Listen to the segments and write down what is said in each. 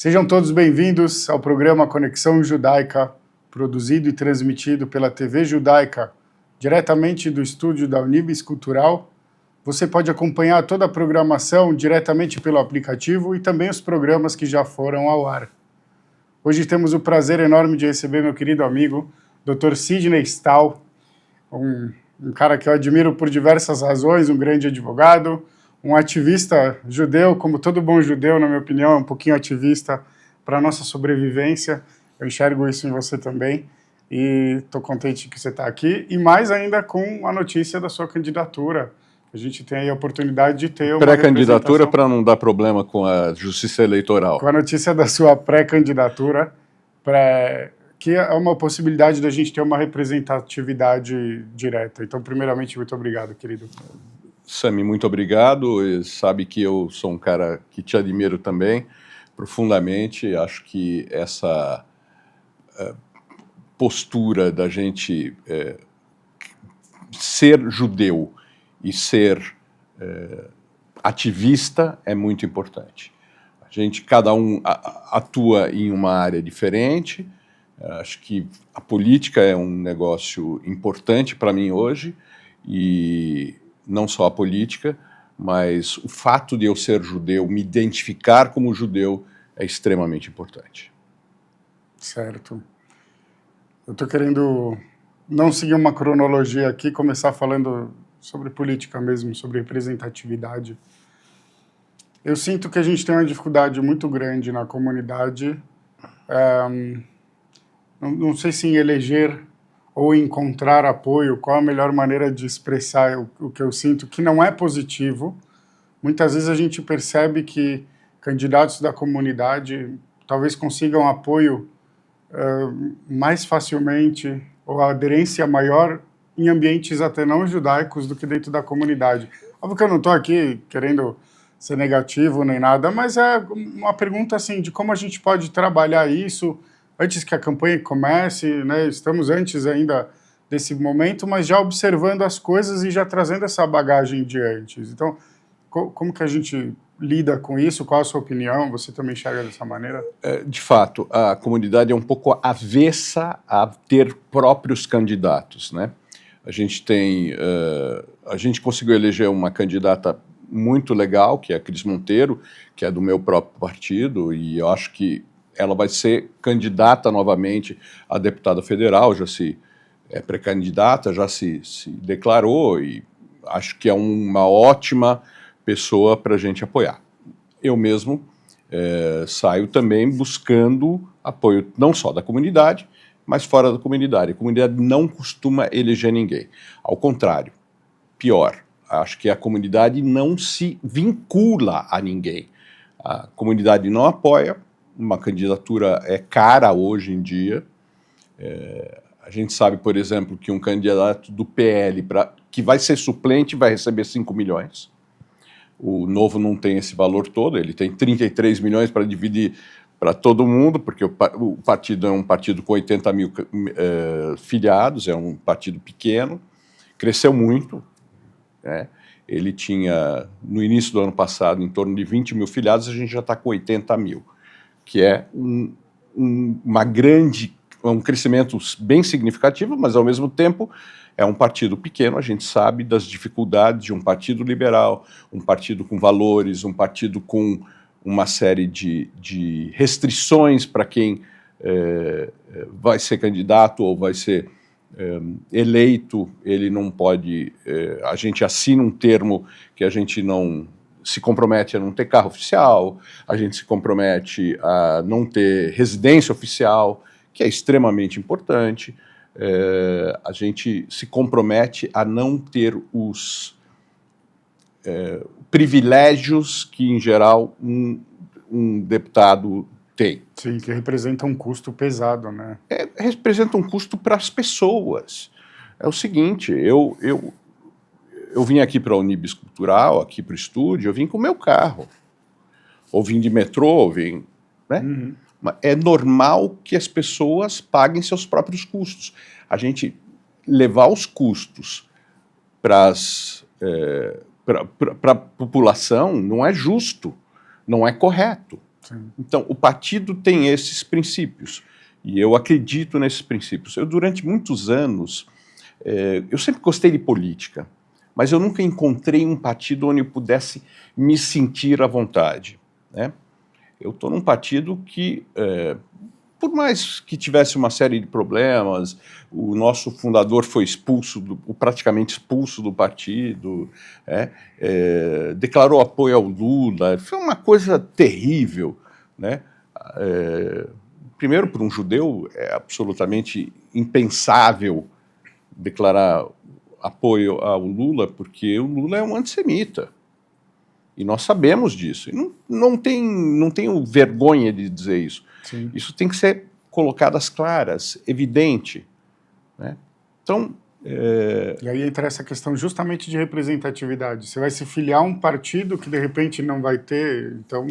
Sejam todos bem-vindos ao programa Conexão Judaica, produzido e transmitido pela TV Judaica, diretamente do estúdio da Unibis Cultural. Você pode acompanhar toda a programação diretamente pelo aplicativo e também os programas que já foram ao ar. Hoje temos o prazer enorme de receber meu querido amigo, Dr. Sidney Stahl, um cara que eu admiro por diversas razões, um grande advogado, um ativista judeu, como todo bom judeu, na minha opinião, é um pouquinho ativista para a nossa sobrevivência. Eu enxergo isso em você também e estou contente que você está aqui. E mais ainda com a notícia da sua candidatura. A gente tem aí a oportunidade de ter uma pré-candidatura para não dar problema com a justiça eleitoral. Com a notícia da sua pré-candidatura, que é uma possibilidade da gente ter uma representatividade direta. Então, primeiramente, muito obrigado, querido. Sami, muito obrigado. E sabe que eu sou um cara que te admiro também profundamente. Acho que essa postura da gente ser judeu e ser ativista é muito importante. A gente, cada um atua em uma área diferente. Acho que a política é um negócio importante para mim hoje, e não só a política, mas o fato de eu ser judeu, me identificar como judeu, é extremamente importante. Certo. Eu estou querendo não seguir uma cronologia aqui, começar falando sobre política mesmo, sobre representatividade. Eu sinto que a gente tem uma dificuldade muito grande na comunidade, não sei se em eleger ou encontrar apoio, qual a melhor maneira de expressar o que eu sinto, que não é positivo. Muitas vezes a gente percebe que candidatos da comunidade talvez consigam apoio mais facilmente, ou a aderência maior em ambientes até não judaicos do que dentro da comunidade. Óbvio que eu não estou aqui querendo ser negativo nem nada, mas é uma pergunta assim, de como a gente pode trabalhar isso antes que a campanha comece, né? Estamos antes ainda desse momento, mas já observando as coisas e já trazendo essa bagagem de antes. Então, como que a gente lida com isso? Qual a sua opinião? Você também enxerga dessa maneira? De fato, a comunidade é um pouco avessa a ter próprios candidatos, né? A gente conseguiu eleger uma candidata muito legal, que é a Cris Monteiro, que é do meu próprio partido, e eu acho que ela vai ser candidata novamente a deputada federal, já se é pré-candidata, já se declarou, e acho que é uma ótima pessoa para a gente apoiar. Eu mesmo saio também buscando apoio não só da comunidade, mas fora da comunidade. A comunidade não costuma eleger ninguém. Ao contrário, pior, acho que a comunidade não se vincula a ninguém. A comunidade não apoia. Uma candidatura é cara hoje em dia. A gente sabe, por exemplo, que um candidato do PL que vai ser suplente vai receber 5 milhões. O Novo não tem esse valor todo, ele tem 33 milhões para dividir para todo mundo, porque o partido é um partido com 80 mil filiados, é um partido pequeno, cresceu muito, né? Ele tinha, no início do ano passado, em torno de 20 mil filiados, a gente já está com 80 mil. Que é um crescimento bem significativo, mas, ao mesmo tempo, é um partido pequeno. A gente sabe das dificuldades de um partido liberal, um partido com valores, um partido com uma série de restrições para quem vai ser candidato ou vai ser eleito. Ele não pode... a gente assina um termo que a gente não se compromete a não ter carro oficial, a gente se compromete a não ter residência oficial, que é extremamente importante, a gente se compromete a não ter os privilégios que, em geral, um deputado tem. Sim, que representa um custo pesado, né? Representa um custo para as pessoas. É o seguinte, eu vim aqui para a Unibis Cultural, aqui para o estúdio, eu vim com o meu carro. Ou vim de metrô, né? Uhum. É normal que as pessoas paguem seus próprios custos. A gente levar os custos para a população não é justo, não é correto. Sim. Então, o partido tem esses princípios, e eu acredito nesses princípios. Eu, durante muitos anos, eu sempre gostei de política, mas eu nunca encontrei um partido onde eu pudesse me sentir à vontade, né? Eu estou num partido que, por mais que tivesse uma série de problemas, o nosso fundador foi praticamente expulso do partido, declarou apoio ao Lula, foi uma coisa terrível, né? Primeiro, para um judeu, é absolutamente impensável declarar apoio ao Lula, porque o Lula é um antissemita. E nós sabemos disso. E não tenho vergonha de dizer isso. Sim. Isso tem que ser colocado às claras, evidente, né? Então... E aí entra essa questão justamente de representatividade. Você vai se filiar a um partido que de repente não vai ter, então,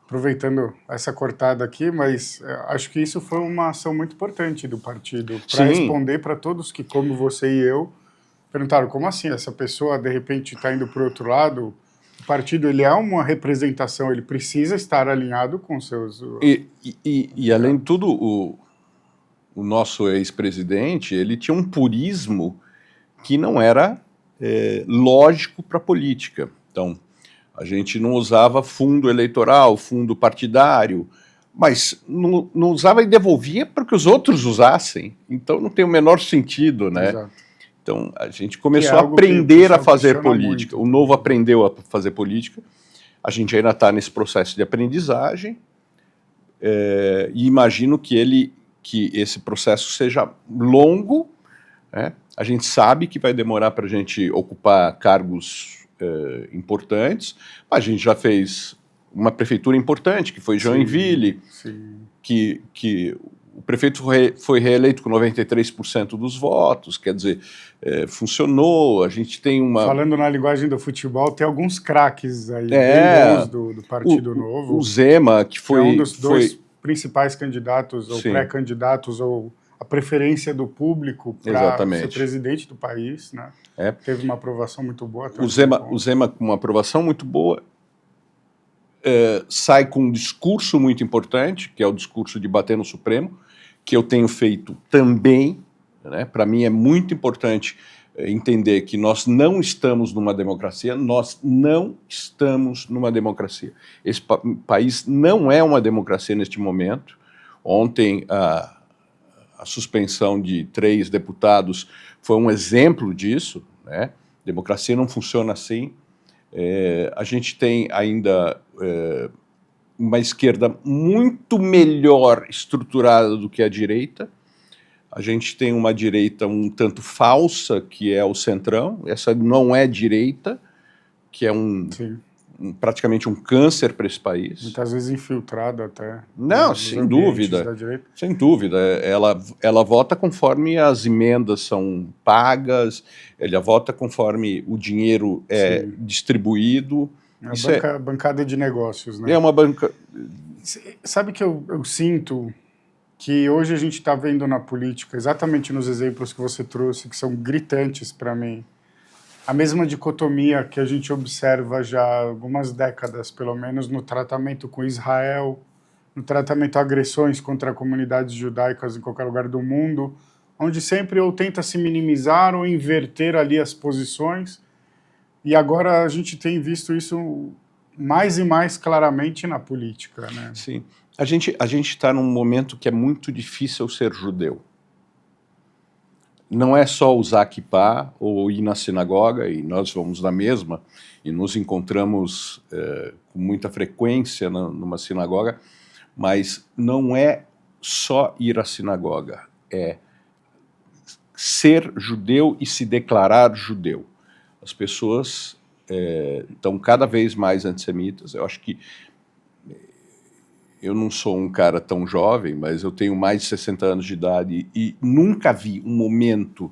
aproveitando essa cortada aqui, mas acho que isso foi uma ação muito importante do partido, para responder para todos que, como você e eu, perguntaram como assim, essa pessoa de repente está indo para o outro lado. O partido, ele é uma representação, ele precisa estar alinhado com seus... E além de tudo, o nosso ex-presidente, ele tinha um purismo que não era lógico para a política. Então, a gente não usava fundo eleitoral, fundo partidário, mas não usava e devolvia para que os outros usassem. Então, não tem o menor sentido, né? Exato. Então, a gente começou a aprender a fazer política. O Novo aprendeu a fazer política. A gente ainda está nesse processo de aprendizagem. E imagino que esse processo seja longo, né? A gente sabe que vai demorar para a gente ocupar cargos importantes. A gente já fez uma prefeitura importante, que foi Joinville, que o prefeito foi reeleito com 93% dos votos, quer dizer, funcionou, a gente tem uma... Falando na linguagem do futebol, tem alguns craques aí, bem bons do Partido Novo. O Zema, que foi... é um dos dois principais candidatos, ou pré-candidatos, ou a preferência do público para ser presidente do país, né? Teve uma aprovação muito boa. O Zema, com uma aprovação muito boa, sai com um discurso muito importante, que é o discurso de bater no Supremo, que eu tenho feito também, né? Para mim é muito importante entender que nós não estamos numa democracia, Esse país não é uma democracia neste momento. Ontem, a suspensão de 3 deputados foi um exemplo disso, né? Democracia não funciona assim. A gente tem ainda uma esquerda muito melhor estruturada do que a direita. A gente tem uma direita um tanto falsa, que é o Centrão. Essa não é direita, que é praticamente um câncer para esse país. Muitas vezes infiltrada até. Não, sem dúvida. Sem dúvida. Ela vota conforme as emendas são pagas, ela vota conforme o dinheiro é distribuído. É bancada de negócios, né? É uma banca... Sabe que eu sinto que hoje a gente está vendo na política, exatamente nos exemplos que você trouxe, que são gritantes para mim, a mesma dicotomia que a gente observa já há algumas décadas, pelo menos, no tratamento com Israel, no tratamento a agressões contra comunidades judaicas em qualquer lugar do mundo, onde sempre ou tenta se minimizar ou inverter ali as posições. E agora a gente tem visto isso mais e mais claramente na política, né? Sim. A gente está num momento que é muito difícil ser judeu. Não é só usar kippá ou ir na sinagoga, e nós vamos na mesma, e nos encontramos com muita frequência numa sinagoga, mas não é só ir à sinagoga, é ser judeu e se declarar judeu. As pessoas estão cada vez mais antissemitas. Eu acho que eu não sou um cara tão jovem, mas eu tenho mais de 60 anos de idade e nunca vi um momento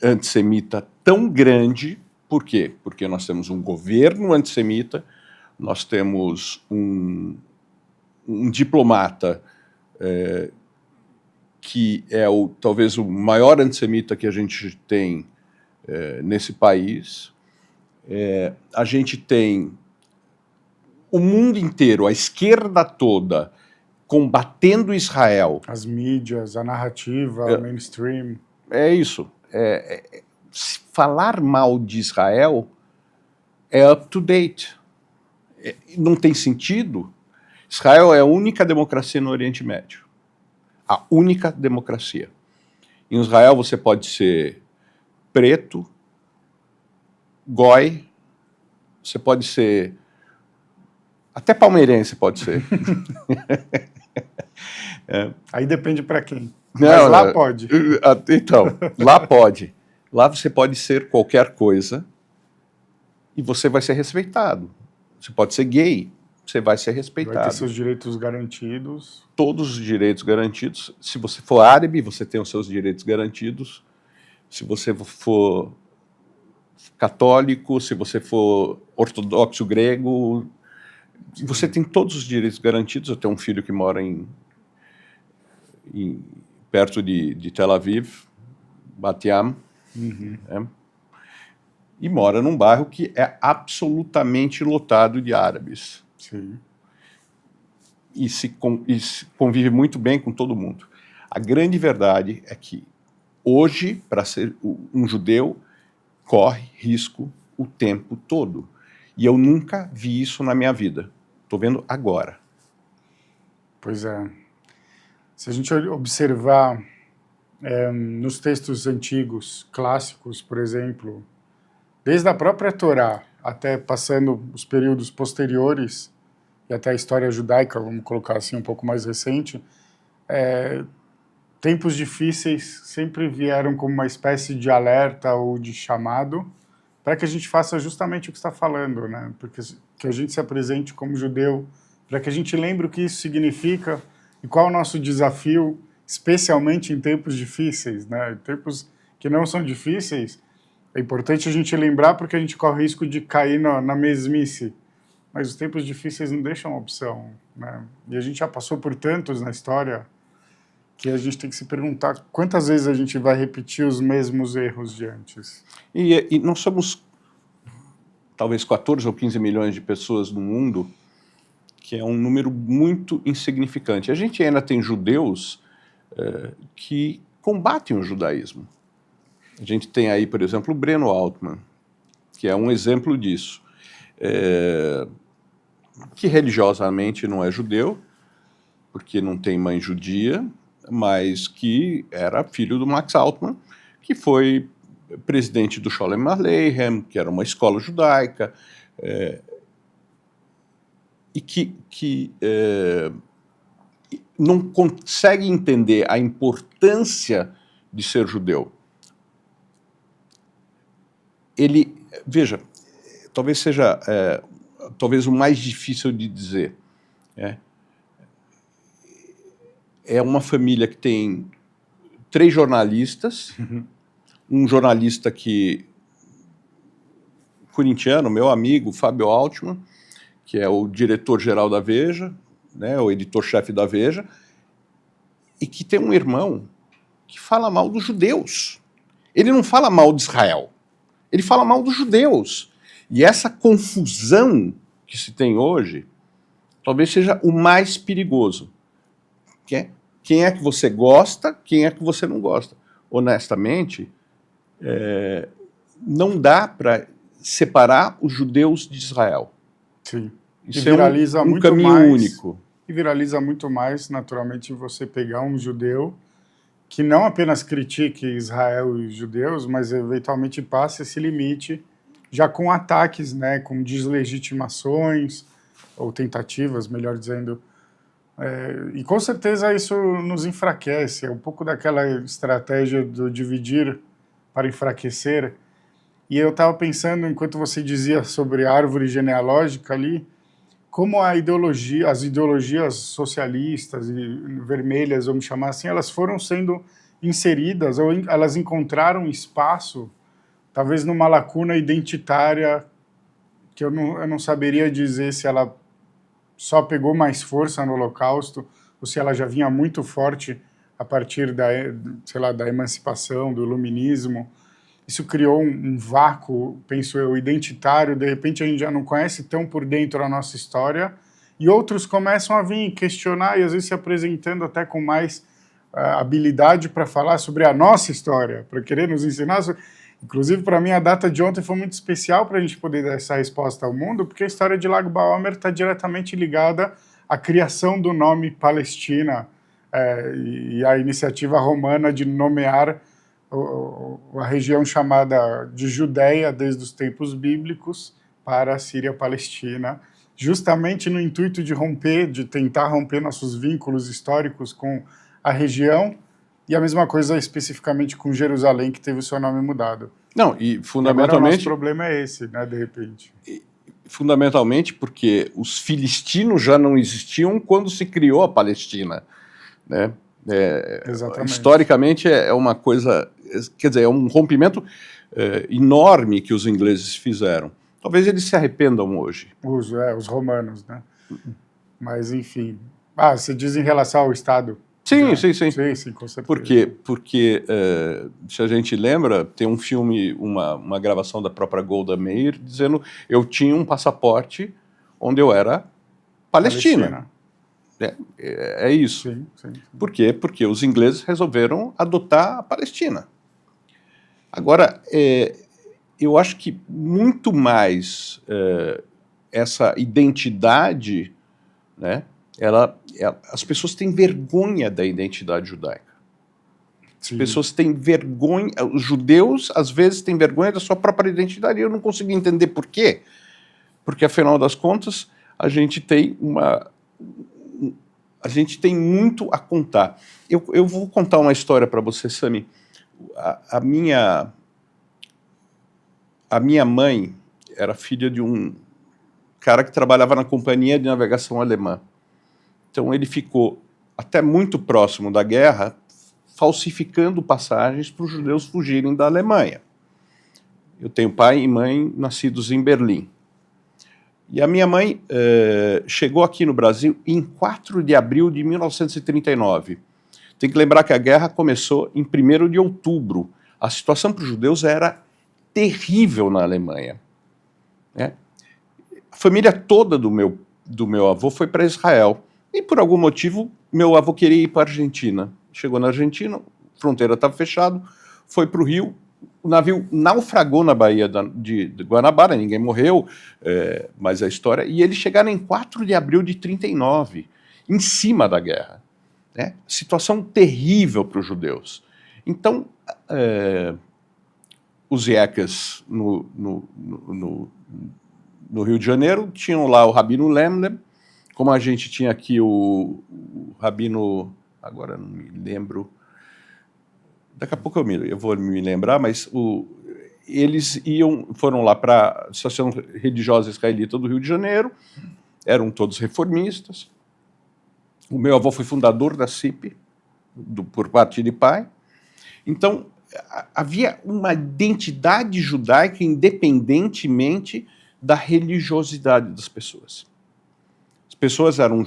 antissemita tão grande. Por quê? Porque nós temos um governo antissemita, nós temos um diplomata que é talvez o maior antissemita que a gente tem nesse país. A gente tem o mundo inteiro, a esquerda toda, combatendo Israel. As mídias, a narrativa, o mainstream. É isso. Falar mal de Israel é up to date. Não tem sentido. Israel é a única democracia no Oriente Médio. A única democracia. Em Israel você pode ser preto, goi, você pode ser... Até palmeirense pode ser. Aí depende para quem. Não, mas lá pode. Então, lá pode. Lá você pode ser qualquer coisa e você vai ser respeitado. Você pode ser gay, você vai ser respeitado. Vai ter seus direitos garantidos. Todos os direitos garantidos. Se você for árabe, você tem os seus direitos garantidos. Se você for católico, se você for ortodoxo grego, você tem todos os direitos garantidos. Eu tenho um filho que mora perto de Tel Aviv, Bat Yam, e mora num bairro que é absolutamente lotado de árabes. Sim. E se convive muito bem com todo mundo. A grande verdade é que hoje, para ser um judeu, corre risco o tempo todo. E eu nunca vi isso na minha vida. Estou vendo agora. Pois é. Se a gente observar nos textos antigos, clássicos, por exemplo, desde a própria Torá até passando os períodos posteriores, e até a história judaica, vamos colocar assim, um pouco mais recente, tempos difíceis sempre vieram como uma espécie de alerta ou de chamado para que a gente faça justamente o que está falando, né? Porque que a gente se apresente como judeu, para que a gente lembre o que isso significa e qual é o nosso desafio, especialmente em tempos difíceis, né? Em tempos que não são difíceis, é importante a gente lembrar porque a gente corre o risco de cair na mesmice. Mas os tempos difíceis não deixam opção, né? E a gente já passou por tantos na história que a gente tem que se perguntar quantas vezes a gente vai repetir os mesmos erros de antes. E nós somos talvez 14 ou 15 milhões de pessoas no mundo, que é um número muito insignificante. A gente ainda tem judeus que combatem o judaísmo. A gente tem aí, por exemplo, o Breno Altman, que é um exemplo disso. Que religiosamente não é judeu, porque não tem mãe judia, mas que era filho do Max Altman, que foi presidente do Sholem Aleichem, que era uma escola judaica, e que não consegue entender a importância de ser judeu. Ele, veja, talvez seja talvez o mais difícil de dizer. É uma família que tem 3 jornalistas, um jornalista corintiano, meu amigo, Fábio Altman, que é o diretor-geral da Veja, né, o editor-chefe da Veja, e que tem um irmão que fala mal dos judeus. Ele não fala mal de Israel, ele fala mal dos judeus. E essa confusão que se tem hoje talvez seja o mais perigoso. Quem é que você gosta, quem é que você não gosta. Honestamente, não dá para separar os judeus de Israel. Sim. Isso é um caminho único. E viraliza muito mais, naturalmente, você pegar um judeu que não apenas critique Israel e os judeus, mas eventualmente passe esse limite já com ataques, né, com deslegitimações, ou tentativas, melhor dizendo. E com certeza isso nos enfraquece, é um pouco daquela estratégia do dividir para enfraquecer. E eu estava pensando, enquanto você dizia sobre a árvore genealógica ali, como as ideologias socialistas e vermelhas, vamos chamar assim, elas foram sendo inseridas, ou elas encontraram espaço, talvez numa lacuna identitária, que eu não saberia dizer se ela só pegou mais força no Holocausto, ou se ela já vinha muito forte a partir da emancipação, do iluminismo. isso criou um vácuo, penso eu, identitário. De repente a gente já não conhece tão por dentro a nossa história, e outros começam a vir questionar e às vezes se apresentando até com mais habilidade para falar sobre a nossa história, para querer nos ensinar. Inclusive, para mim, a data de ontem foi muito especial para a gente poder dar essa resposta ao mundo, porque a história de Lag BaOmer está diretamente ligada à criação do nome Palestina e à iniciativa romana de nomear a região chamada de Judéia desde os tempos bíblicos para a Síria-Palestina, justamente no intuito de tentar romper nossos vínculos históricos com a região, e a mesma coisa especificamente com Jerusalém, que teve o seu nome mudado. Não, e fundamentalmente... Agora o nosso problema é esse, né, de repente. Fundamentalmente porque os filistinos já não existiam quando se criou a Palestina, né? Historicamente é uma coisa, quer dizer, é um rompimento enorme que os ingleses fizeram. Talvez eles se arrependam hoje. Os romanos, né? Mas, enfim. Você diz em relação ao Estado? Sim, com certeza. Porque se a gente lembra, tem um filme, uma gravação da própria Golda Meir, dizendo eu tinha um passaporte onde eu era Palestina. É isso. Sim. Por quê? Porque os ingleses resolveram adotar a Palestina. Agora, eu acho que muito mais essa identidade, né, as pessoas têm vergonha da identidade judaica. As pessoas têm vergonha, os judeus às vezes têm vergonha da sua própria identidade, e eu não consigo entender por quê. Porque, afinal das contas, a gente tem muito a contar. Eu vou contar uma história para você, Sami. A minha mãe era filha de um cara que trabalhava na companhia de navegação alemã. Então ele ficou até muito próximo da guerra falsificando passagens para os judeus fugirem da Alemanha. Eu tenho pai e mãe nascidos em Berlim. E a minha mãe chegou aqui no Brasil em 4 de abril de 1939. Tem que lembrar que a guerra começou em 1º de outubro. A situação para os judeus era terrível na Alemanha, né? A família toda do meu avô foi para Israel. E, por algum motivo, meu avô queria ir para a Argentina. Chegou na Argentina, a fronteira estava fechada, foi para o Rio, o navio naufragou na Baía de Guanabara, ninguém morreu, mas a história... E eles chegaram em 4 de abril de 1939, em cima da guerra, né? Situação terrível para os judeus. Então, os IECAs no Rio de Janeiro tinham lá o Rabino Lemlem, como a gente tinha aqui o Rabino, agora não me lembro, daqui a pouco eu vou me lembrar, mas eles foram lá para a Associação Religiosa Israelita do Rio de Janeiro, eram todos reformistas. O meu avô foi fundador da CIP, por parte de pai. Então, havia uma identidade judaica independentemente da religiosidade das pessoas. As pessoas eram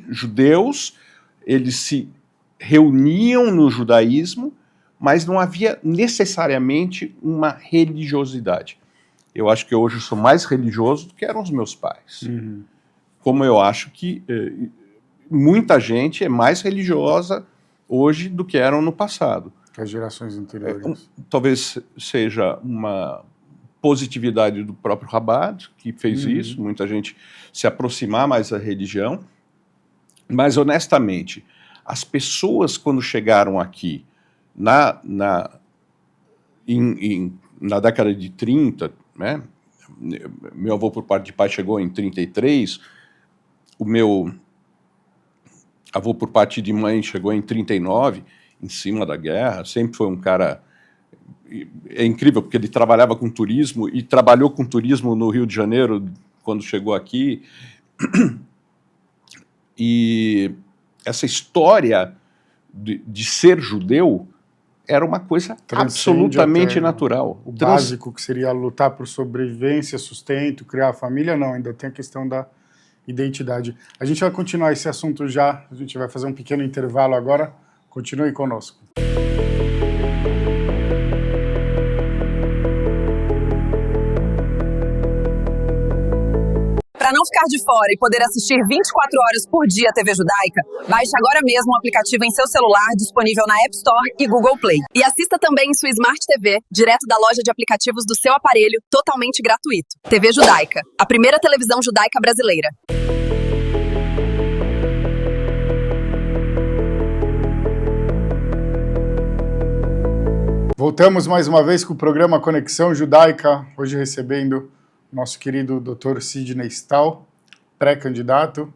judeus, eles se reuniam no judaísmo, mas não havia necessariamente uma religiosidade. Eu acho que hoje eu sou mais religioso do que eram os meus pais. Uhum. Como eu acho que muita gente é mais religiosa hoje do que eram no passado. As gerações anteriores. Talvez seja uma positividade do próprio Chabad, que fez isso, muita gente se aproximar mais da religião, mas honestamente, as pessoas quando chegaram aqui na década de 30, né, meu avô por parte de pai chegou em 33, o meu avô por parte de mãe chegou em 39, em cima da guerra, sempre foi um cara... É incrível, porque ele trabalhava com turismo e trabalhou com turismo no Rio de Janeiro quando chegou aqui. E essa história de ser judeu era uma coisa absolutamente natural. O básico, que seria lutar por sobrevivência, sustento, criar a família, não, ainda tem a questão da identidade. A gente vai continuar esse assunto já, a gente vai fazer um pequeno intervalo agora. Continue conosco. Para não ficar de fora e poder assistir 24 horas por dia a TV Judaica, baixe agora mesmo o aplicativo em seu celular, disponível na App Store e Google Play. E assista também em sua Smart TV, direto da loja de aplicativos do seu aparelho, totalmente gratuito. TV Judaica, a primeira televisão judaica brasileira. Voltamos mais uma vez com o programa Conexão Judaica, hoje recebendo nosso querido Dr. Sidney Stahl, pré-candidato,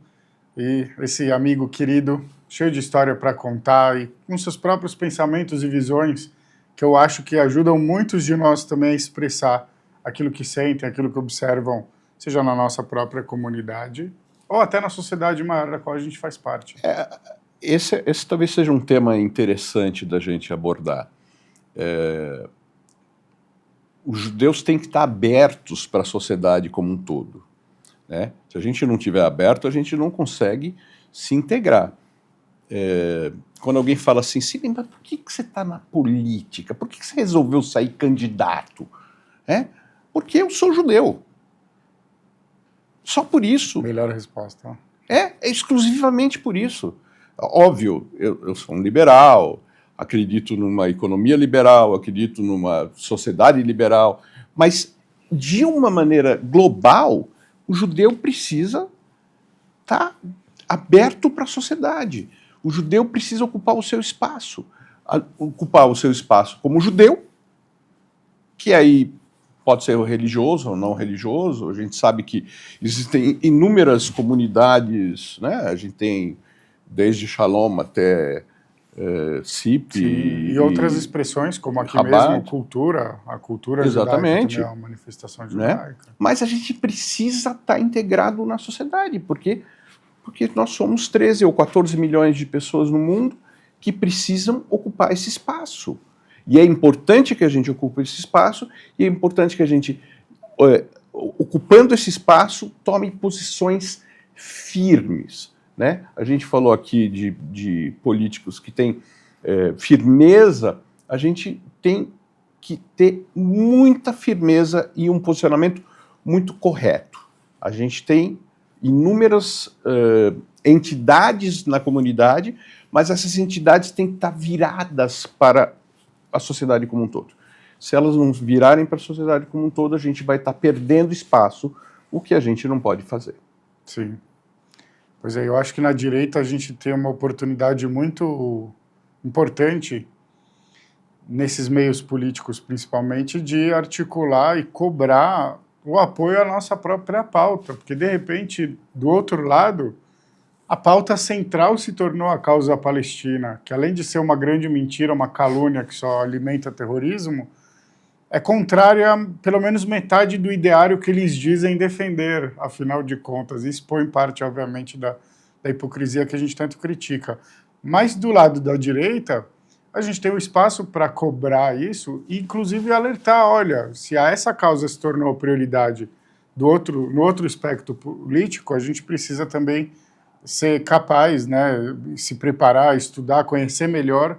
e esse amigo querido, cheio de história para contar e com seus próprios pensamentos e visões, que eu acho que ajudam muitos de nós também a expressar aquilo que sentem, aquilo que observam, seja na nossa própria comunidade ou até na sociedade maior da qual a gente faz parte. Esse talvez seja um tema interessante da gente abordar. Os judeus têm que estar abertos para a sociedade como um todo, né? Se a gente não estiver aberto, a gente não consegue se integrar. Quando alguém fala assim, Sidney, mas por que você está na política? Por que você resolveu sair candidato? Porque eu sou judeu. Só por isso. Melhor resposta. É exclusivamente por isso. Óbvio, eu sou um liberal, acredito numa economia liberal, acredito numa sociedade liberal, mas, de uma maneira global, o judeu precisa estar aberto para a sociedade. O judeu precisa ocupar o seu espaço como judeu, que aí pode ser religioso ou não religioso. A gente sabe que existem inúmeras comunidades, né? A gente tem desde Shalom até CIP e outras expressões, como aqui Rabat, mesmo, a cultura exatamente, judaica também é uma manifestação judaica. Né? Mas a gente precisa estar integrado na sociedade, porque nós somos 13 ou 14 milhões de pessoas no mundo que precisam ocupar esse espaço. E é importante que a gente ocupe esse espaço, e é importante que a gente, ocupando esse espaço, tome posições firmes. Né? A gente falou aqui de políticos que têm firmeza. A gente tem que ter muita firmeza e um posicionamento muito correto. A gente tem inúmeras entidades na comunidade, mas essas entidades têm que estar viradas para a sociedade como um todo. Se elas não virarem para a sociedade como um todo, a gente vai estar perdendo espaço, o que a gente não pode fazer. Sim. Pois é, eu acho que na direita a gente tem uma oportunidade muito importante, nesses meios políticos principalmente, de articular e cobrar o apoio à nossa própria pauta, porque de repente, do outro lado, a pauta central se tornou a causa palestina, que além de ser uma grande mentira, uma calúnia que só alimenta terrorismo, é contrária a pelo menos metade do ideário que eles dizem defender, afinal de contas. Isso põe parte, obviamente, da hipocrisia que a gente tanto critica. Mas do lado da direita, a gente tem um espaço para cobrar isso e, inclusive, alertar, olha, se essa causa se tornou prioridade no outro espectro político, a gente precisa também ser capaz, né, se preparar, estudar, conhecer melhor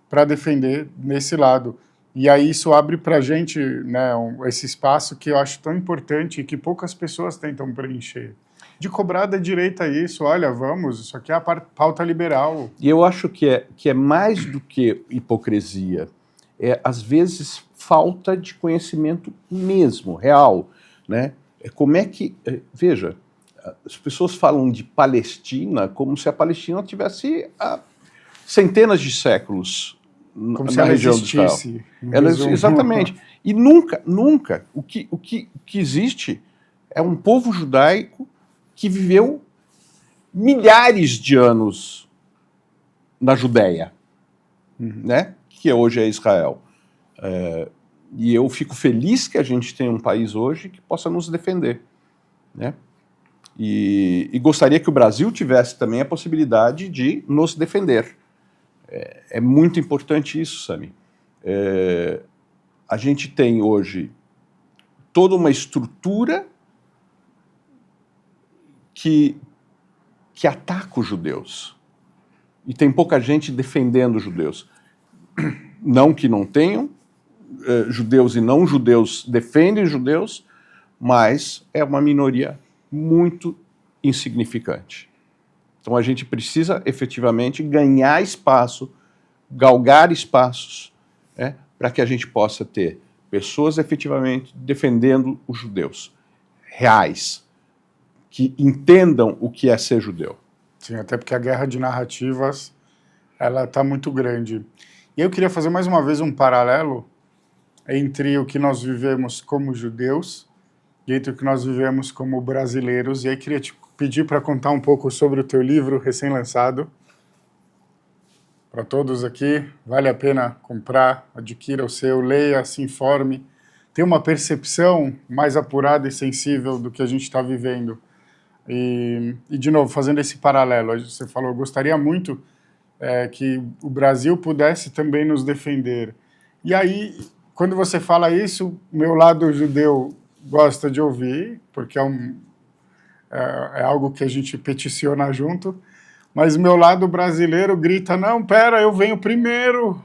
para defender nesse lado. E aí isso abre para a gente, né, esse espaço que eu acho tão importante e que poucas pessoas tentam preencher. De cobrar da direita isso, olha, vamos, isso aqui é a pauta liberal. E eu acho que é mais do que hipocrisia, às vezes falta de conhecimento mesmo, real, né? Como é que, veja, as pessoas falam de Palestina como se a Palestina tivesse há centenas de séculos como se na ela região existisse. Exatamente. E nunca, o que existe é um povo judaico que viveu milhares de anos na Judéia, né? Que hoje é Israel. E eu fico feliz que a gente tenha um país hoje que possa nos defender, né? E gostaria que o Brasil tivesse também a possibilidade de nos defender. É muito importante isso, Sami. A gente tem hoje toda uma estrutura que ataca os judeus. E tem pouca gente defendendo os judeus. Não que não tenham, judeus e não judeus defendem judeus, mas é uma minoria muito insignificante. Então a gente precisa efetivamente ganhar espaço, galgar espaços, para que a gente possa ter pessoas efetivamente defendendo os judeus, reais, que entendam o que é ser judeu. Sim, até porque a guerra de narrativas, ela está muito grande. E eu queria fazer mais uma vez um paralelo entre o que nós vivemos como judeus e entre o que nós vivemos como brasileiros. E aí queria te pedir para contar um pouco sobre o teu livro recém-lançado. Para todos aqui, vale a pena comprar, adquira o seu, leia, se informe, tenha uma percepção mais apurada e sensível do que a gente está vivendo. E, de novo, fazendo esse paralelo, você falou, eu gostaria muito que o Brasil pudesse também nos defender. E aí, quando você fala isso, o meu lado judeu gosta de ouvir, porque é algo que a gente peticiona junto, mas o meu lado brasileiro grita, não, pera, eu venho primeiro.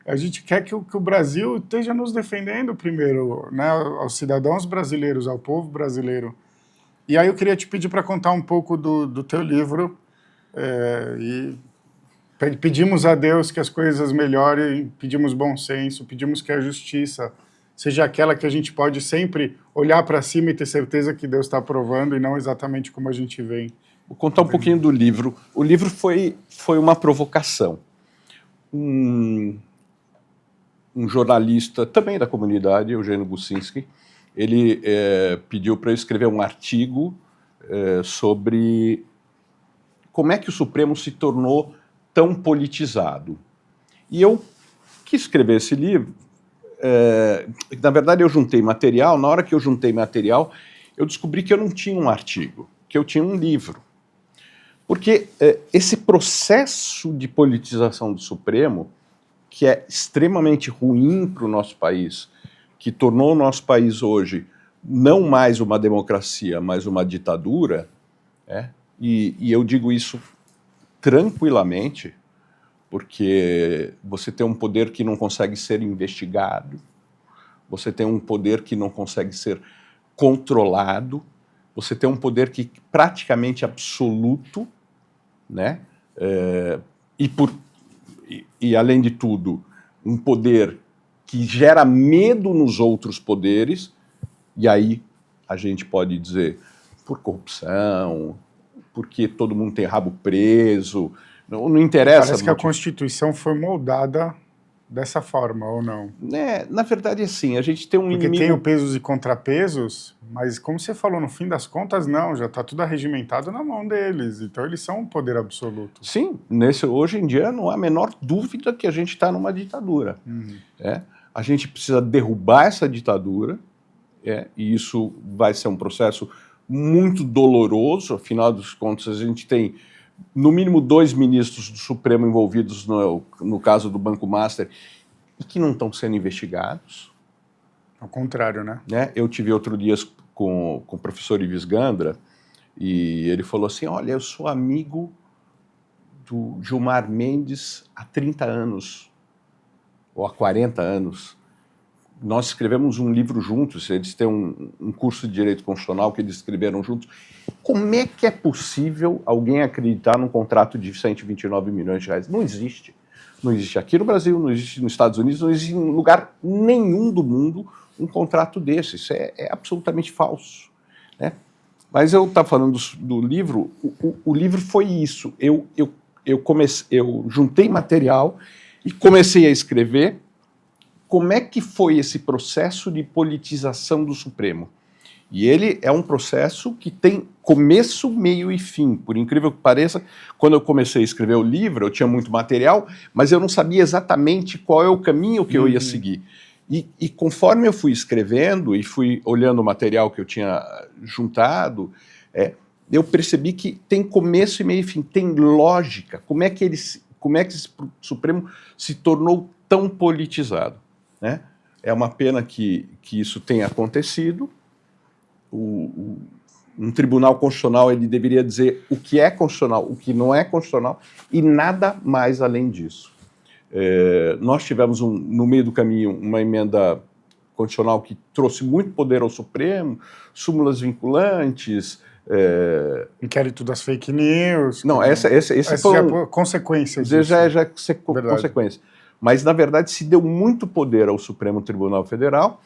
A gente quer que o Brasil esteja nos defendendo primeiro, né, aos cidadãos brasileiros, ao povo brasileiro. E aí eu queria te pedir para contar um pouco do teu livro, e pedimos a Deus que as coisas melhorem, pedimos bom senso, pedimos que a justiça seja aquela que a gente pode sempre olhar para cima e ter certeza que Deus está aprovando e não exatamente como a gente vem. Vou contar um pouquinho do livro. O livro foi uma provocação. Um jornalista, também da comunidade, Eugênio Gusinski, ele pediu para eu escrever um artigo sobre como é que o Supremo se tornou tão politizado. E eu quis escrever esse livro. Na verdade, eu juntei material. Na hora que eu juntei material, eu descobri que eu não tinha um artigo, que eu tinha um livro. Porque esse processo de politização do Supremo, que é extremamente ruim para o nosso país, que tornou o nosso país hoje não mais uma democracia, mas uma ditadura, e eu digo isso tranquilamente, porque você tem um poder que não consegue ser investigado, você tem um poder que não consegue ser controlado, você tem um poder que praticamente absoluto, né? E além de tudo, um poder que gera medo nos outros poderes, e aí a gente pode dizer por corrupção, porque todo mundo tem rabo preso, não interessa. Parece que a Constituição foi moldada dessa forma, ou não? Na verdade, assim, a gente tem um Porque inimigo... tem o pesos e contrapesos, mas como você falou, no fim das contas, não, já está tudo arregimentado na mão deles, então eles são um poder absoluto. Sim, hoje em dia não há a menor dúvida que a gente está numa ditadura. A gente precisa derrubar essa ditadura, e isso vai ser um processo muito doloroso, afinal dos contos a gente tem no mínimo 2 ministros do Supremo envolvidos no caso do Banco Master e que não estão sendo investigados. Ao contrário, né? Eu tive outro dia com o professor Ives Gandra e ele falou assim, olha, eu sou amigo do Gilmar Mendes há 30 anos, ou há 40 anos. Nós escrevemos um livro juntos, eles têm um curso de Direito Constitucional que eles escreveram juntos. Como é que é possível alguém acreditar num contrato de 129 milhões de reais? Não existe. Não existe aqui no Brasil, não existe nos Estados Unidos, não existe em lugar nenhum do mundo um contrato desse. Isso é absolutamente falso, né? Mas eu estava falando do livro, o livro foi isso. Eu juntei material e comecei a escrever. Como é que foi esse processo de politização do Supremo? E ele é um processo que tem começo, meio e fim. Por incrível que pareça, quando eu comecei a escrever o livro, eu tinha muito material, mas eu não sabia exatamente qual é o caminho que eu ia seguir. E conforme eu fui escrevendo e fui olhando o material que eu tinha juntado, eu percebi que tem começo e meio e fim, tem lógica. Como é que esse Supremo se tornou tão politizado? Né? É uma pena que isso tenha acontecido. Um tribunal constitucional ele deveria dizer o que é constitucional, o que não é constitucional, e nada mais além disso. Nós tivemos, no meio do caminho, uma emenda constitucional que trouxe muito poder ao Supremo, súmulas vinculantes. Inquérito das fake news. Não, esse foi consequência disso. Já é consequência. Mas, na verdade, se deu muito poder ao Supremo Tribunal Federal,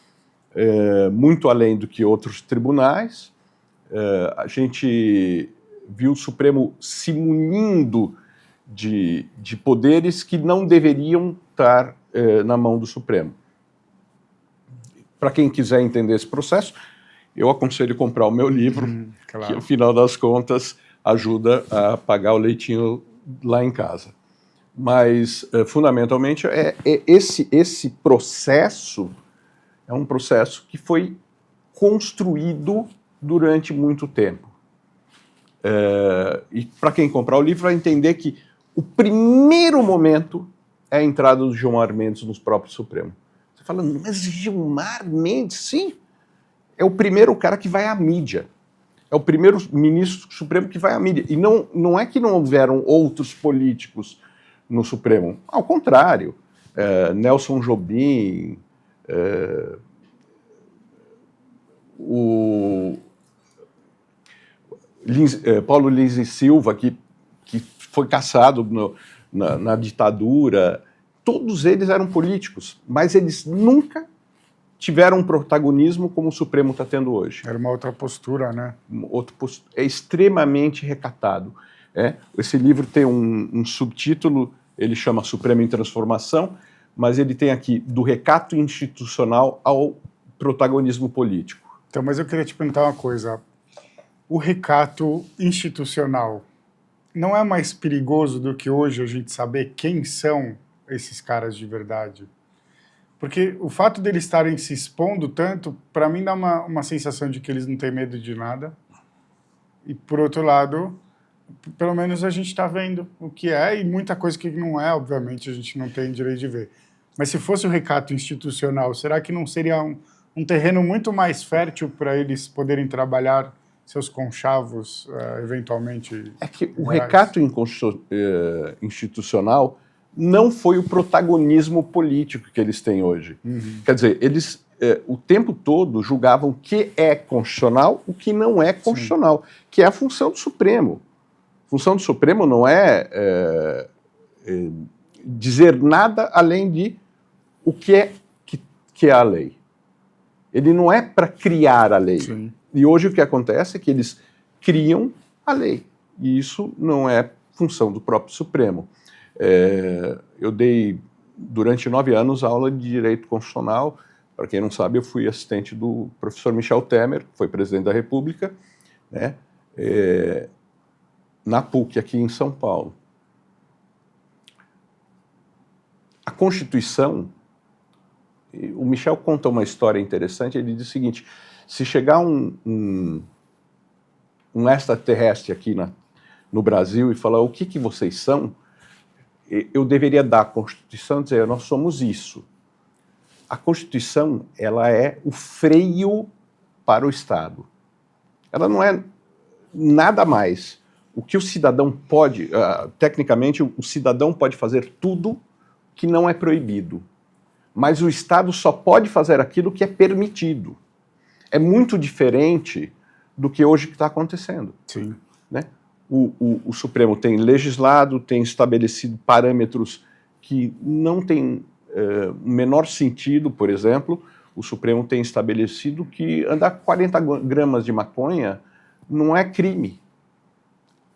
muito além do que outros tribunais. A gente viu o Supremo se munindo de poderes que não deveriam estar na mão do Supremo. Para quem quiser entender esse processo, eu aconselho comprar o meu livro, claro. Que, ao final das contas, ajuda a pagar o leitinho lá em casa. Mas, fundamentalmente, esse processo é um processo que foi construído durante muito tempo. E para quem comprar o livro vai entender que o primeiro momento é a entrada do Gilmar Mendes no próprio Supremo. Você fala, mas Gilmar Mendes, sim, é o primeiro cara que vai à mídia. É o primeiro ministro do Supremo que vai à mídia. E não é que não houveram outros políticos no Supremo. Ao contrário, Nelson Jobim, o Paulo Lins e Silva, que foi caçado na ditadura, todos eles eram políticos, mas eles nunca tiveram um protagonismo como o Supremo está tendo hoje. Era uma outra postura, né? É extremamente recatado. Esse livro tem um subtítulo, ele chama Supremo em Transformação, mas ele tem aqui do recato institucional ao protagonismo político. Então, mas eu queria te perguntar uma coisa. O recato institucional não é mais perigoso do que hoje a gente saber quem são esses caras de verdade? Porque o fato deles estarem se expondo tanto, para mim dá uma sensação de que eles não têm medo de nada. E, por outro lado, pelo menos a gente está vendo o que é, e muita coisa que não é, obviamente, a gente não tem direito de ver. Mas se fosse o recato institucional, será que não seria um terreno muito mais fértil para eles poderem trabalhar seus conchavos, eventualmente? É que o recato institucional não foi o protagonismo político que eles têm hoje. Quer dizer, eles o tempo todo julgavam o que é constitucional, o que não é constitucional, que é a função do Supremo. A função do Supremo não é dizer nada além de o que é a lei. Ele não é para criar a lei. Sim. E hoje o que acontece é que eles criam a lei. E isso não é função do próprio Supremo. Eu dei, durante 9 anos, aula de Direito Constitucional. Para quem não sabe, eu fui assistente do professor Michel Temer, que foi presidente da República, né, na PUC, aqui em São Paulo. A Constituição, o Michel conta uma história interessante, ele diz o seguinte: se chegar um extraterrestre aqui no Brasil e falar o que vocês são, eu deveria dar a Constituição e dizer, nós somos isso. A Constituição, ela é o freio para o Estado. Ela não é nada mais. O que o cidadão pode, tecnicamente, o cidadão pode fazer tudo que não é proibido. Mas o Estado só pode fazer aquilo que é permitido. É muito diferente do que hoje está acontecendo. Sim. Né? O Supremo tem legislado, tem estabelecido parâmetros que não têm o menor sentido. Por exemplo, o Supremo tem estabelecido que andar 40 gramas de maconha não é crime.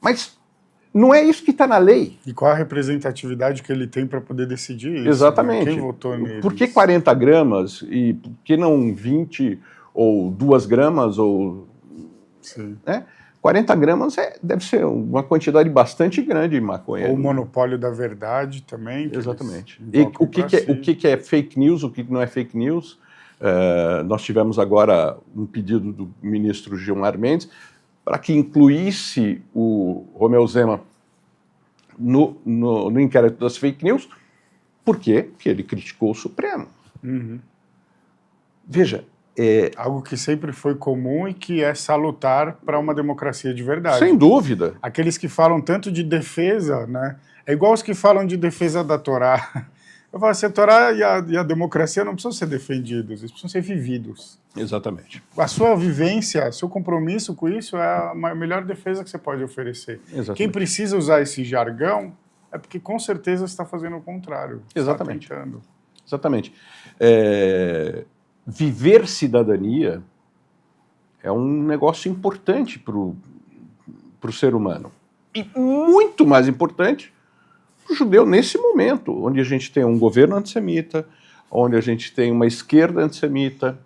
Mas não é isso que está na lei. E qual a representatividade que ele tem para poder decidir isso? Exatamente. Né? Quem votou nele? Por que 40 gramas e por que não 20 ou 2 gramas? Ou, Sim. 40 gramas deve ser uma quantidade bastante grande de maconha. Ou o monopólio da verdade também. Exatamente. E o que é fake news, o que não é fake news? Nós tivemos agora um pedido do ministro Gilmar Mendes para que incluísse o Romeu Zema no inquérito das fake news. Por quê? Porque ele criticou o Supremo. Uhum. Veja... algo que sempre foi comum e que é salutar para uma democracia de verdade. Sem dúvida. Aqueles que falam tanto de defesa, né? É igual os que falam de defesa da Torá. Eu falo assim, a Torá e a democracia não precisam ser defendidos, eles precisam ser vividos. Exatamente. A sua vivência, seu compromisso com isso é a melhor defesa que você pode oferecer. Exatamente. Quem precisa usar esse jargão é porque com certeza está fazendo o contrário. Exatamente. Está tentando. Exatamente. Viver cidadania é um negócio importante para o ser humano. E muito mais importante para o judeu nesse momento, onde a gente tem um governo antissemita, onde a gente tem uma esquerda antissemita,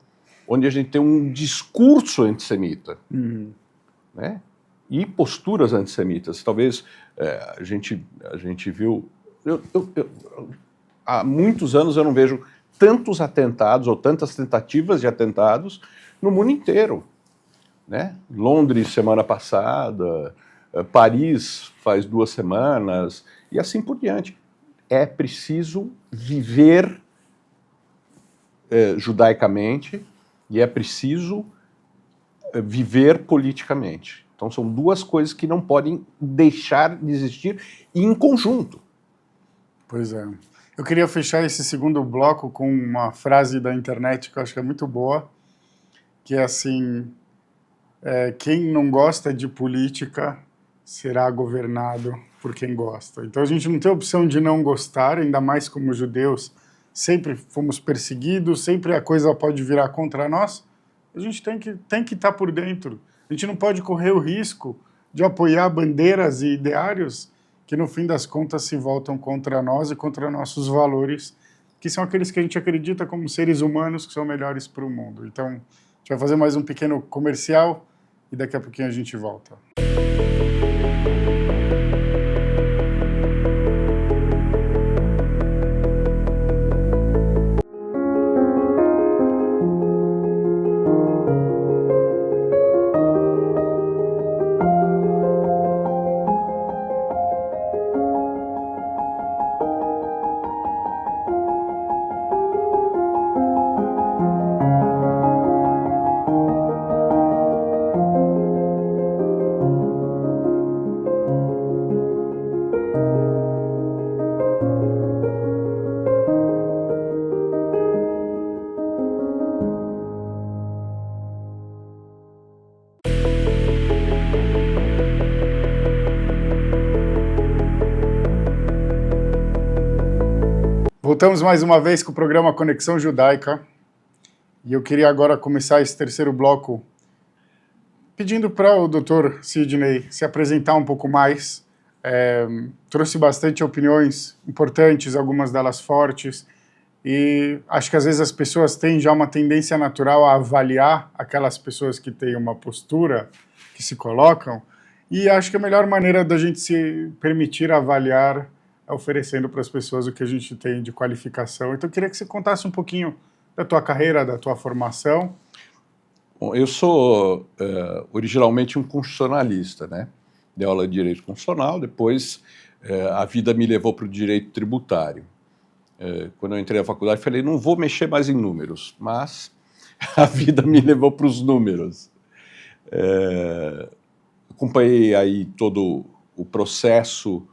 onde a gente tem um discurso antissemita, né? E posturas antissemitas. Talvez a gente viu... há muitos anos eu não vejo tantos atentados ou tantas tentativas de atentados no mundo inteiro, né? Londres semana passada, Paris faz 2 semanas, e assim por diante. É preciso viver judaicamente e é preciso viver politicamente. Então são 2 coisas que não podem deixar de existir em conjunto. Pois é. Eu queria fechar esse segundo bloco com uma frase da internet que eu acho que é muito boa, que é assim, quem não gosta de política será governado por quem gosta. Então a gente não tem opção de não gostar, ainda mais como judeus, sempre fomos perseguidos, sempre a coisa pode virar contra nós. A gente tem que estar por dentro. A gente não pode correr o risco de apoiar bandeiras e ideários que no fim das contas se voltam contra nós e contra nossos valores, que são aqueles que a gente acredita como seres humanos que são melhores para o mundo. Então, a gente vai fazer mais um pequeno comercial e daqui a pouquinho a gente volta. Voltamos mais uma vez com o programa Conexão Judaica e eu queria agora começar esse terceiro bloco pedindo para o Dr. Sidney se apresentar um pouco mais. Trouxe bastante opiniões importantes, algumas delas fortes, e acho que às vezes as pessoas têm já uma tendência natural a avaliar aquelas pessoas que têm uma postura, que se colocam, e acho que a melhor maneira da gente se permitir avaliar oferecendo para as pessoas o que a gente tem de qualificação. Então, eu queria que você contasse um pouquinho da tua carreira, da tua formação. Bom, eu sou originalmente um constitucionalista, né? Dei aula de direito constitucional, depois a vida me levou para o direito tributário. Quando eu entrei na faculdade, falei, não vou mexer mais em números, mas a vida me levou para os números. Acompanhei aí todo o processo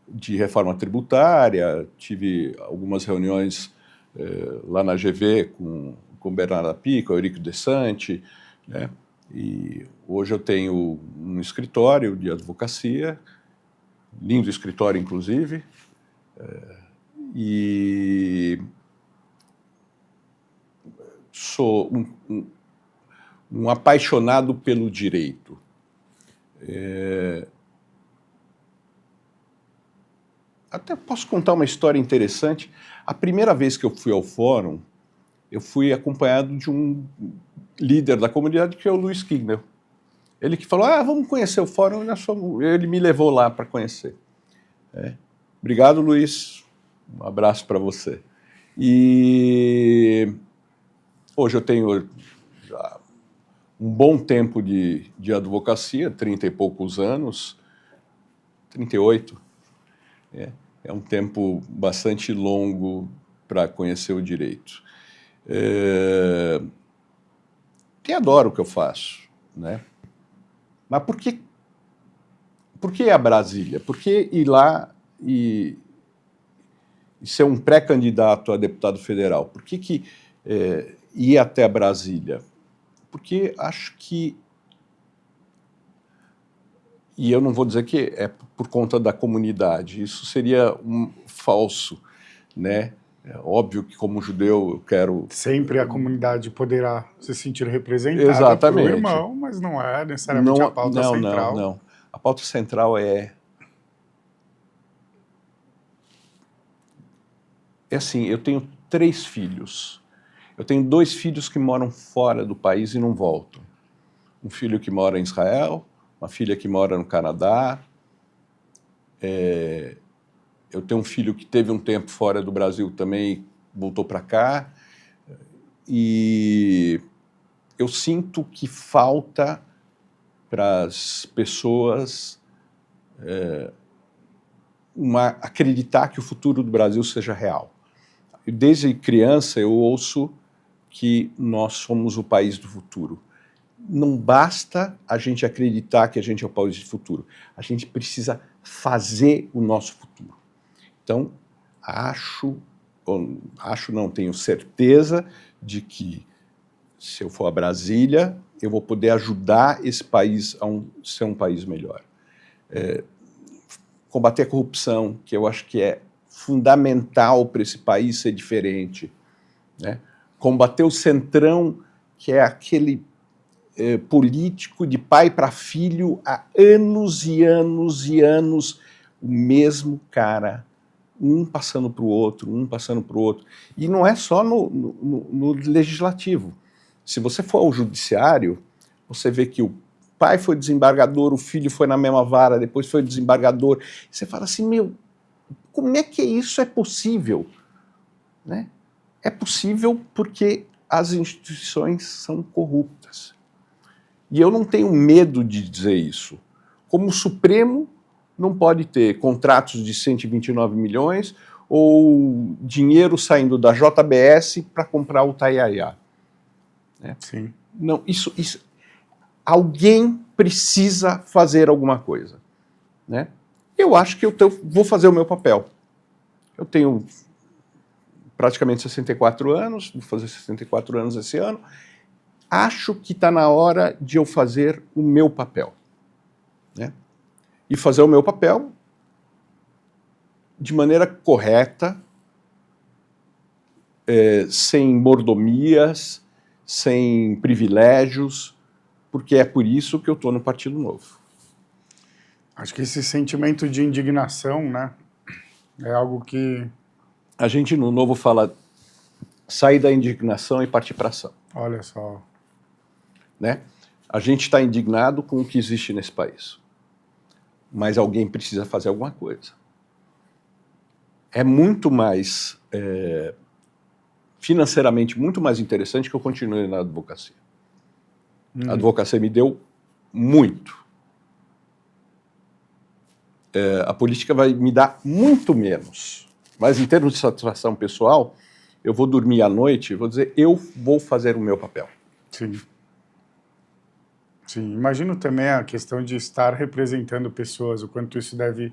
de reforma tributária, tive algumas reuniões lá na GV com o Bernardo Api, com o Eurico Desante, né? E hoje eu tenho um escritório de advocacia, lindo escritório inclusive, e sou um apaixonado pelo direito. Até posso contar uma história interessante. A primeira vez que eu fui ao fórum, eu fui acompanhado de um líder da comunidade, que é o Luiz Kignel. Ele que falou, vamos conhecer o fórum, ele me levou lá para conhecer. Obrigado, Luiz. Um abraço para você. E hoje eu tenho já um bom tempo de advocacia, 30 e poucos anos, 38. É um tempo bastante longo para conhecer o direito. E adoro o que eu faço, né? Mas por que a Brasília? Por que ir lá e e ser um pré-candidato a deputado federal? Por que ir até Brasília? Porque acho que, e eu não vou dizer que é por conta da comunidade, isso seria falso, né? É óbvio que como judeu eu quero... Sempre a comunidade poderá se sentir representada Exatamente. pelo irmão, mas não é necessariamente a pauta central. Não. A pauta central é assim, eu tenho 3 filhos. Eu tenho 2 filhos que moram fora do país e não voltam. Um filho que mora em Israel, uma filha que mora no Canadá. Eu tenho um filho que teve um tempo fora do Brasil também, voltou para cá. E eu sinto que falta para as pessoas acreditar que o futuro do Brasil seja real. Desde criança eu ouço que nós somos o país do futuro. Não basta a gente acreditar que a gente é o país do futuro. A gente precisa fazer o nosso futuro. Então, tenho certeza de que se eu for a Brasília, eu vou poder ajudar esse país a ser um país melhor. Combater a corrupção, que eu acho que é fundamental para esse país ser diferente, né? Combater o centrão, que é aquele político de pai para filho há anos e anos e anos, o mesmo cara, um passando para o outro, E não é só no legislativo. Se você for ao judiciário, você vê que o pai foi desembargador, o filho foi na mesma vara, depois foi desembargador. Você fala assim, como é que isso é possível? Né? É possível porque as instituições são corruptas. E eu não tenho medo de dizer isso. Como o Supremo não pode ter contratos de 129 milhões ou dinheiro saindo da JBS para comprar o Taiaiá. Né? Sim. Não, alguém precisa fazer alguma coisa. Né? Eu acho que eu vou fazer o meu papel. Eu tenho praticamente 64 anos, vou fazer 64 anos esse ano. Acho que está na hora de eu fazer o meu papel. Né? E fazer o meu papel de maneira correta, sem mordomias, sem privilégios, porque é por isso que eu estou no Partido Novo. Acho que esse sentimento de indignação, né, é algo que... A gente no Novo fala sair da indignação e partir para ação. Olha só. Né? A gente está indignado com o que existe nesse país. Mas alguém precisa fazer alguma coisa. É muito mais, financeiramente, muito mais interessante que eu continue na advocacia. A advocacia me deu muito. A política vai me dar muito menos. Mas em termos de satisfação pessoal, eu vou dormir à noite e vou dizer, eu vou fazer o meu papel. Sim. Sim, imagino também a questão de estar representando pessoas, o quanto isso deve,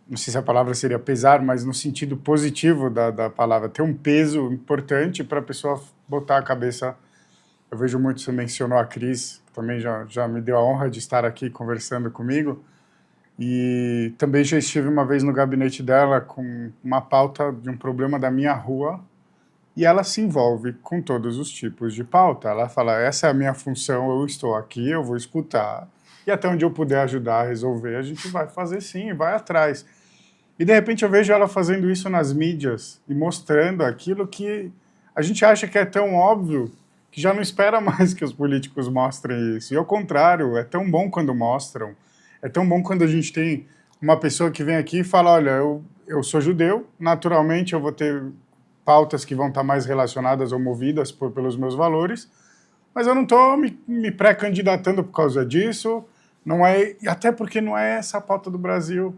não sei se a palavra seria pesar, mas no sentido positivo da palavra, ter um peso importante para a pessoa botar a cabeça. Eu vejo muito, você mencionou a Cris, que também já me deu a honra de estar aqui conversando comigo, e também já estive uma vez no gabinete dela com uma pauta de um problema da minha rua, e ela se envolve com todos os tipos de pauta. Ela fala, essa é a minha função, eu estou aqui, eu vou escutar, e até onde eu puder ajudar a resolver, a gente vai fazer sim, vai atrás. E de repente eu vejo ela fazendo isso nas mídias, e mostrando aquilo que a gente acha que é tão óbvio, que já não espera mais que os políticos mostrem isso. E ao contrário, é tão bom quando mostram, é tão bom quando a gente tem uma pessoa que vem aqui e fala, olha, eu sou judeu, naturalmente eu vou ter pautas que vão estar mais relacionadas ou movidas pelos meus valores, mas eu não estou me pré-candidatando por causa disso, não é, até porque não é essa a pauta do Brasil.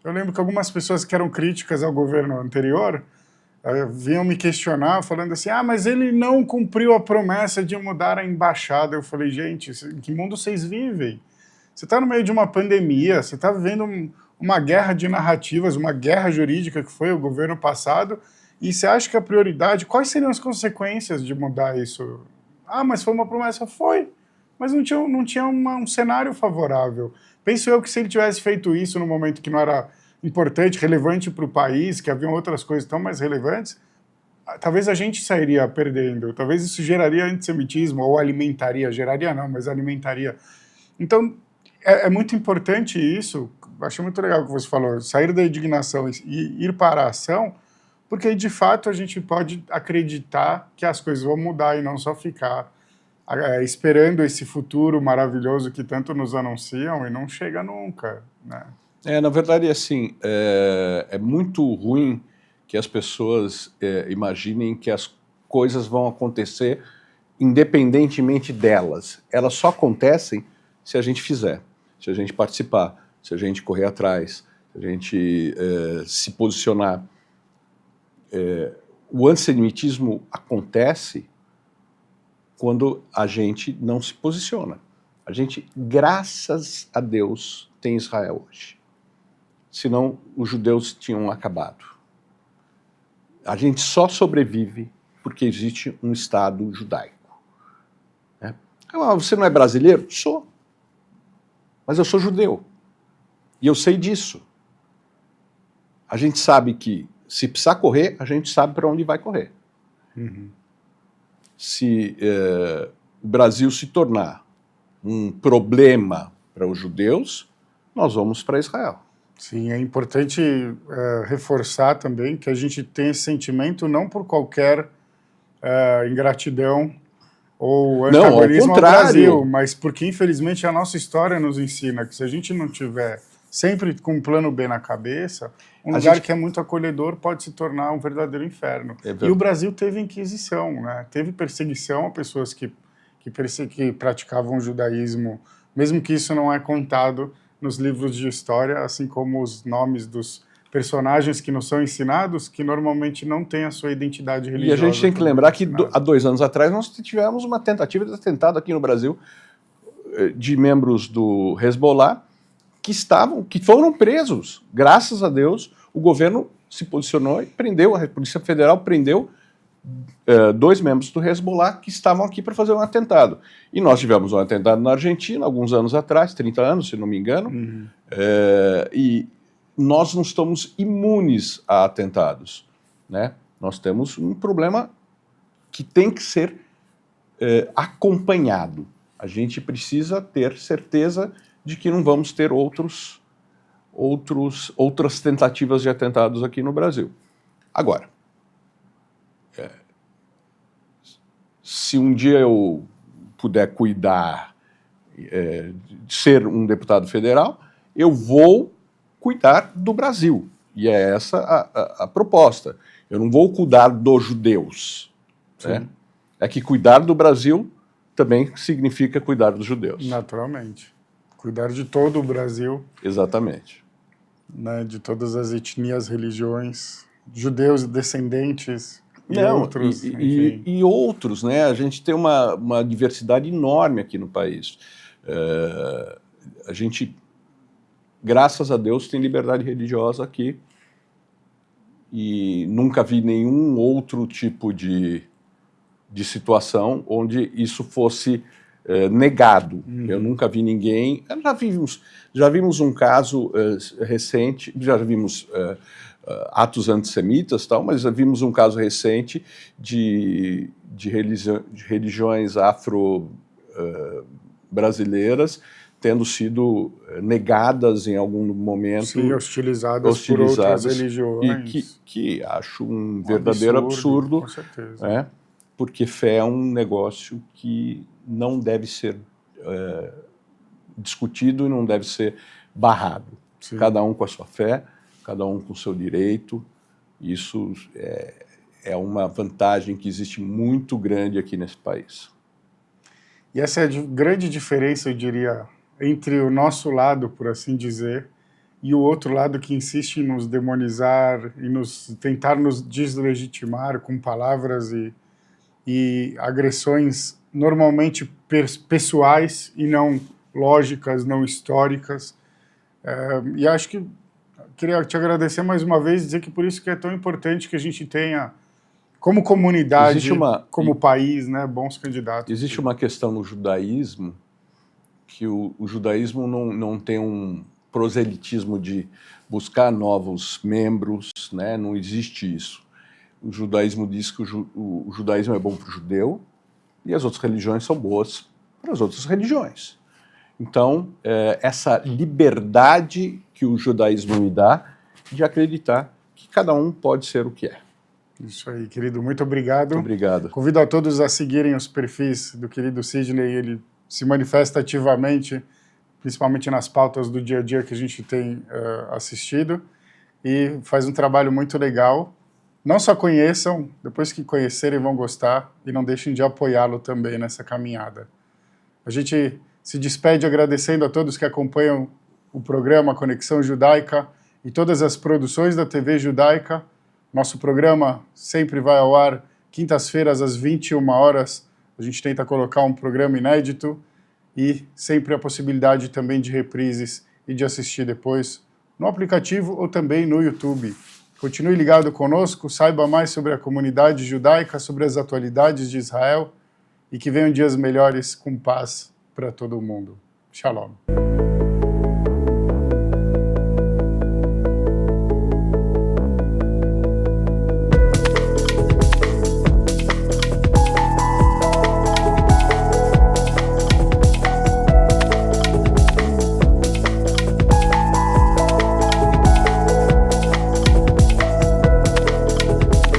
Eu lembro que algumas pessoas que eram críticas ao governo anterior vinham me questionar, falando assim, mas ele não cumpriu a promessa de mudar a embaixada. Eu falei, gente, em que mundo vocês vivem? Você está no meio de uma pandemia, você está vivendo um uma guerra de narrativas, uma guerra jurídica que foi o governo passado, e você acha que a prioridade, quais seriam as consequências de mudar isso? Ah, mas foi uma promessa? Foi, mas não tinha um cenário favorável. Penso eu que se ele tivesse feito isso no momento que não era importante, relevante para o país, que haviam outras coisas tão mais relevantes, talvez a gente sairia perdendo, talvez isso geraria antissemitismo, ou alimentaria, geraria não, mas alimentaria. Então, é muito importante isso, achei muito legal o que você falou, sair da indignação e ir para a ação, porque aí, de fato, a gente pode acreditar que as coisas vão mudar e não só ficar esperando esse futuro maravilhoso que tanto nos anunciam e não chega nunca, né? Na verdade, assim, é muito ruim que as pessoas imaginem que as coisas vão acontecer independentemente delas. Elas só acontecem se a gente fizer, se a gente participar, se a gente correr atrás, se a gente se posicionar. O antissemitismo acontece quando a gente não se posiciona. A gente, graças a Deus, tem Israel hoje. Senão, os judeus tinham acabado. A gente só sobrevive porque existe um Estado judaico. Né? Ah, você não é brasileiro? Sou. Mas eu sou judeu. E eu sei disso. A gente sabe que, se precisar correr, a gente sabe para onde vai correr. Uhum. Se o Brasil se tornar um problema para os judeus, nós vamos para Israel. Sim, é importante reforçar também que a gente tem esse sentimento não por qualquer ingratidão ou antagonismo ao Brasil, mas porque, infelizmente, a nossa história nos ensina que se a gente não tiver sempre com um plano B na cabeça, um lugar que é muito acolhedor pode se tornar um verdadeiro inferno. E o Brasil teve Inquisição, né? Teve perseguição a pessoas que praticavam o judaísmo, mesmo que isso não é contado nos livros de história, assim como os nomes dos personagens que nos são ensinados, que normalmente não têm a sua identidade religiosa. E a gente tem que lembrar que há 2 anos atrás nós tivemos uma tentativa de atentado aqui no Brasil de membros do Hezbollah que foram presos. Graças a Deus, o governo se posicionou e prendeu, a Polícia Federal prendeu 2 membros do Hezbollah que estavam aqui para fazer um atentado. E nós tivemos um atentado na Argentina, alguns anos atrás, 30 anos, se não me engano, e nós não estamos imunes a atentados, né? Nós temos um problema que tem que ser acompanhado. A gente precisa ter certeza de que não vamos ter outras tentativas de atentados aqui no Brasil. Agora, se um dia eu puder cuidar de ser um deputado federal, eu vou cuidar do Brasil. E é essa a proposta. Eu não vou cuidar dos judeus. Né? É que cuidar do Brasil também significa cuidar dos judeus. Naturalmente. Cuidar de todo o Brasil. Exatamente. Né, de todas as etnias, religiões, judeus, descendentes e outros. E outros, né? A gente tem uma diversidade enorme aqui no país. A gente, graças a Deus, tem liberdade religiosa aqui e nunca vi nenhum outro tipo de situação onde isso fosse negado. Eu nunca vi ninguém. Já vimos um caso recente, já vimos atos antissemitas, tal, mas já vimos um caso recente de religiões afro-brasileiras tendo sido negadas em algum momento. Sim, hostilizadas por outras religiões. E que acho um verdadeiro absurdo. Com certeza. Né? Porque fé é um negócio que não deve ser discutido e não deve ser barrado. Sim. Cada um com a sua fé, cada um com o seu direito. Isso é uma vantagem que existe muito grande aqui nesse país. E essa é a grande diferença, eu diria, entre o nosso lado, por assim dizer, e o outro lado que insiste em nos demonizar e tentar nos deslegitimar com palavras e agressões normalmente pessoais e não lógicas, não históricas. E acho que queria te agradecer mais uma vez, dizer que por isso que é tão importante que a gente tenha, como comunidade, como país, né, bons candidatos. Existe uma questão no judaísmo, que o judaísmo não tem um proselitismo de buscar novos membros, né? Não existe isso. O judaísmo diz que o judaísmo é bom para o judeu e as outras religiões são boas para as outras religiões. Então, essa liberdade que o judaísmo me dá de acreditar que cada um pode ser o que é. Isso aí, querido. Muito obrigado. Muito obrigado. Convido a todos a seguirem os perfis do querido Sidney. Ele se manifesta ativamente, principalmente nas pautas do dia a dia que a gente tem assistido, e faz um trabalho muito legal. Não só conheçam, depois que conhecerem vão gostar, e não deixem de apoiá-lo também nessa caminhada. A gente se despede agradecendo a todos que acompanham o programa Conexão Judaica e todas as produções da TV Judaica. Nosso programa sempre vai ao ar quintas-feiras às 21 horas. A gente tenta colocar um programa inédito e sempre a possibilidade também de reprises e de assistir depois no aplicativo ou também no YouTube. Continue ligado conosco, saiba mais sobre a comunidade judaica, sobre as atualidades de Israel e que venham dias melhores com paz para todo mundo. Shalom.